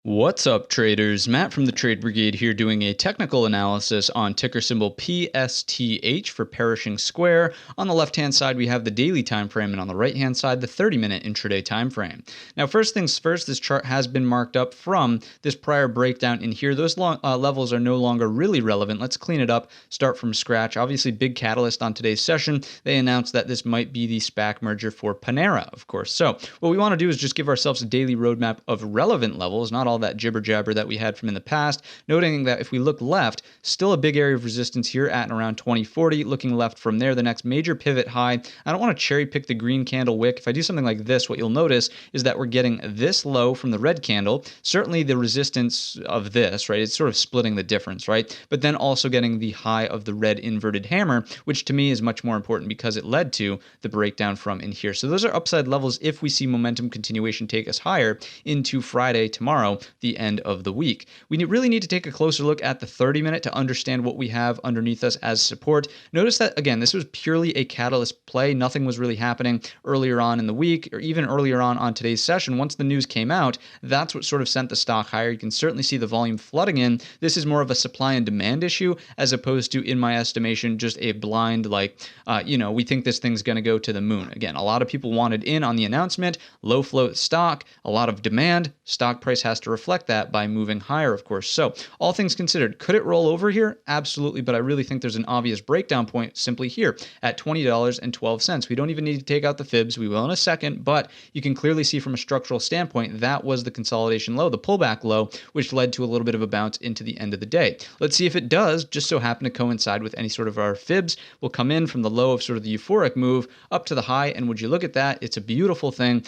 What's up, traders? Matt from the Trade Brigade here doing a technical analysis on ticker symbol PSTH for Pershing Square. On the left-hand side, we have the daily time frame, and on the right-hand side, the 30-minute intraday time frame. Now, first things first, this chart has been marked up from this prior breakdown in here. Those levels are no longer really relevant. Let's clean it up, start from scratch. Obviously, big catalyst on today's session. They announced that this might be the SPAC merger for Panera, of course. So what we want to do is just give ourselves a daily roadmap of relevant levels, not all that jibber jabber that we had from in the past, noting that if we look left, still a big area of resistance here at and around 2040. Looking left from there, the next major pivot high. I don't want to cherry pick the green candle wick. If I do something like this, what you'll notice is that we're getting this low from the red candle, certainly the resistance of this, right? It's sort of splitting the difference, right? But then also getting the high of the red inverted hammer, which to me is much more important because it led to the breakdown from in here. So those are upside levels if we see momentum continuation take us higher into Friday, tomorrow, the end of the week. We really need to take a closer look at the 30-minute to understand what we have underneath us as support. Notice that, again, this was purely a catalyst play. Nothing was really happening earlier on in the week or even earlier on today's session. Once the news came out, that's what sort of sent the stock higher. You can certainly see the volume flooding in. This is more of a supply and demand issue as opposed to, in my estimation, just a blind, we think this thing's going to go to the moon. Again, a lot of people wanted in on the announcement, low float stock, a lot of demand. Stock price has to reflect that by moving higher, of course. So all things considered, could it roll over here? Absolutely, but I really think there's an obvious breakdown point simply here at $20.12. We don't even need to take out the fibs. We will in a second, but you can clearly see from a structural standpoint, that was the consolidation low, the pullback low, which led to a little bit of a bounce into the end of the day. Let's see if it does just so happen to coincide with any sort of our fibs. We'll come in from the low of sort of the euphoric move up to the high, and would you look at that? It's a beautiful thing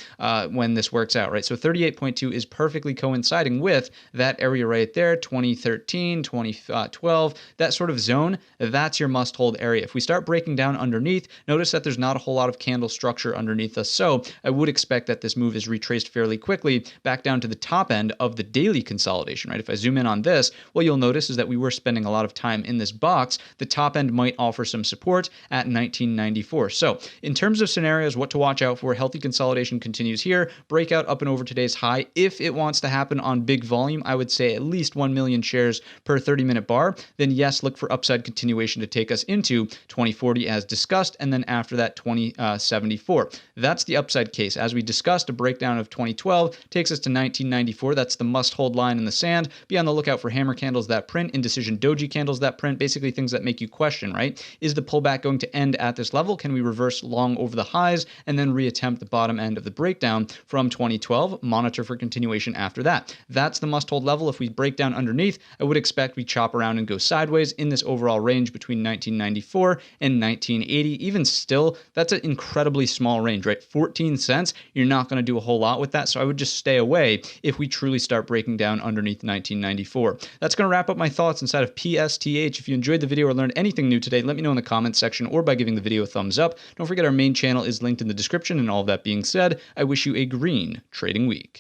when this works out, right? So 38.2 is perfectly coinciding with that area right there, 2013, 2012, that sort of zone. That's your must hold area. If we start breaking down underneath, notice that there's not a whole lot of candle structure underneath us. So I would expect that this move is retraced fairly quickly back down to the top end of the daily consolidation, right? If I zoom in on this, what you'll notice is that we were spending a lot of time in this box. The top end might offer some support at 1994. So in terms of scenarios, what to watch out for, healthy consolidation continues here, breakout up and over today's high. If it wants to happen on big volume, I would say at least 1 million shares per 30-minute bar, then yes, look for upside continuation to take us into 2040 as discussed, and then after that 2074. That's the upside case. As we discussed, a breakdown of 2012 takes us to 1994. That's the must-hold line in the sand. Be on the lookout for hammer candles that print, indecision doji candles that print, basically things that make you question, right? Is the pullback going to end at this level? Can we reverse long over the highs and then reattempt the bottom end of the breakdown from 2012? Monitor for continuation after that. That's the must-hold level. If we break down underneath, I would expect we chop around and go sideways in this overall range between 1994 and 1980. Even still, that's an incredibly small range, right? 14 cents, you're not going to do a whole lot with that, so I would just stay away if we truly start breaking down underneath 1994. That's going to wrap up my thoughts inside of PSTH. If you enjoyed the video or learned anything new today, let me know in the comments section or by giving the video a thumbs up. Don't forget our main channel is linked in the description, and all of that being said, I wish you a green trading week.